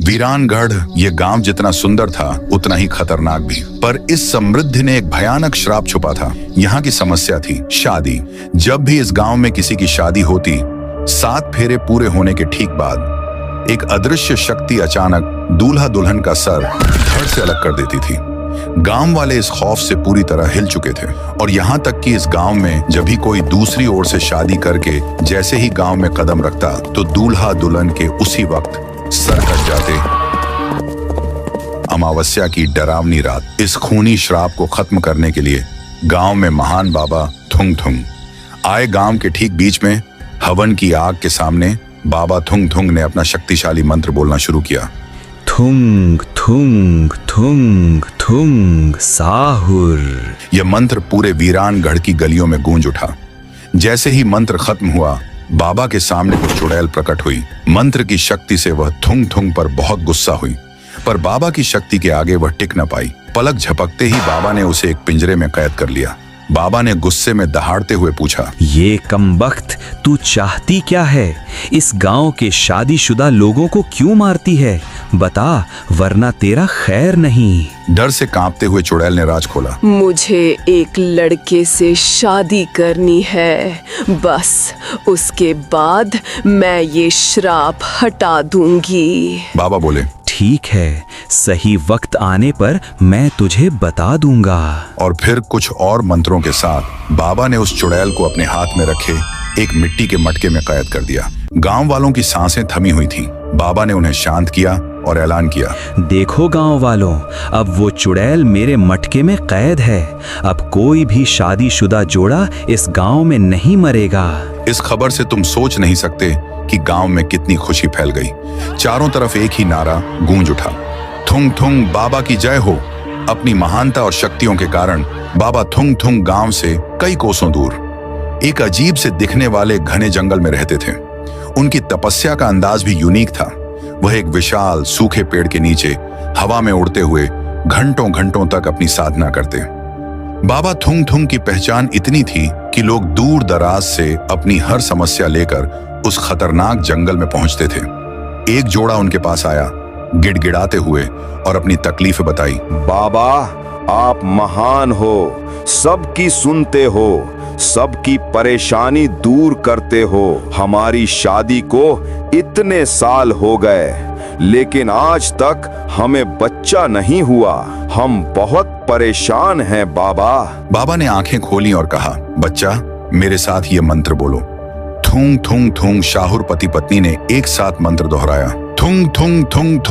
वीरानगढ़ ये गांव जितना सुंदर था उतना ही खतरनाक भी। पर इस समृद्धि ने एक भयानक श्राप छुपा था। यहाँ की समस्या थी शादी। जब भी इस गांव में किसी की शादी होती, 7 फेरे पूरे होने के ठीक बाद एक अदृश्य शक्ति अचानक दूल्हा दुल्हन का सर धड़ से अलग कर देती थी। गांव वाले इस खौफ से पूरी तरह हिल चुके थे और यहाँ तक कि इस गांव में जब भी कोई दूसरी ओर से शादी करके जैसे ही गांव में कदम रखता तो दूल्हा दुल्हन के उसी वक्त सर कट जाते। अमावस्या की डरावनी रात। इस खूनी श्राप को खत्म करने के लिए गांव में महान बाबा थुंग थुंग आए। गांव के ठीक बीच में हवन की आग के सामने बाबा थुंग थुंग ने अपना शक्तिशाली मंत्र बोलना शुरू किया। थुंग थुंग थुंग थुंग साहुर। यह मंत्र पूरे वीरानगढ़ की गलियों में गूंज उठा। जैसे ही मंत्र खत्म हुआ, बाबा के सामने कुछ चुड़ैल प्रकट हुई। मंत्र की शक्ति से वह थुंग थुंग पर बहुत गुस्सा हुई, पर बाबा की शक्ति के आगे वह टिक न पाई। पलक झपकते ही बाबा ने उसे एक पिंजरे में कैद कर लिया। बाबा ने गुस्से में दहाड़ते हुए पूछा, ये कमबख्त, तू चाहती क्या है? इस गांव के शादीशुदा लोगों को क्यों मारती है? बता, वरना तेरा खैर नहीं। डर से कांपते हुए चुड़ैल ने राज खोला। मुझे एक लड़के से शादी करनी है, बस उसके बाद मैं ये श्राप हटा दूंगी। बाबा बोले, ठीक है, सही वक्त आने पर मैं तुझे बता दूंगा। और फिर कुछ और मंत्रों के साथ बाबा ने उस चुड़ैल को अपने हाथ में रखे एक मिट्टी के मटके में कैद कर दिया। गांव वालों की सांसें थमी हुई थीं। बाबा ने उन्हें शांत किया और ऐलान किया, देखो गांव वालों, अब वो चुड़ैल मेरे मटके में कैद है। अब कोई भी शादीशुदा जोड़ा इस गांव में नहीं मरेगा। इस खबर से तुम सोच नहीं सकते कि गांव में कितनी खुशी फैल गई। चारों तरफ एक ही नारा गूंज उठा, थुंग थुंग बाबा की जय हो। अपनी महानता और शक्तियों के कारण बाबा थुंग थुंग गांव से कई कोसों दूर एक अजीब से दिखने वाले घने जंगल में रहते थे। उनकी तपस्या का अंदाज भी यूनिक था। वह एक विशाल सूखे पेड़ के नीचे हवा में उड़ते हुए घंटों घंटों तक अपनी साधना करते। बाबा थुंग थुंग की पहचान इतनी थी कि लोग दूर दराज से अपनी हर समस्या लेकर उस खतरनाक जंगल में पहुंचते थे। एक जोड़ा उनके पास आया, गिड़गिड़ाते हुए, और अपनी तकलीफ बताई। बाबा, आप महान हो, सबकी सुनते हो, सबकी परेशानी दूर करते हो। हमारी शादी को इतने साल हो गए, लेकिन आज तक हमें बच्चा नहीं हुआ। हम बहुत परेशान हैं बाबा। बाबा ने आंखें खोली और कहा, बच्चा, मेरे साथ ये मंत्र बोलो। थुंग थुंग थुंग। शाहुर पति पत्नी ने एक साथ मंत्र दोहराया, थुंग थुंग थुंग।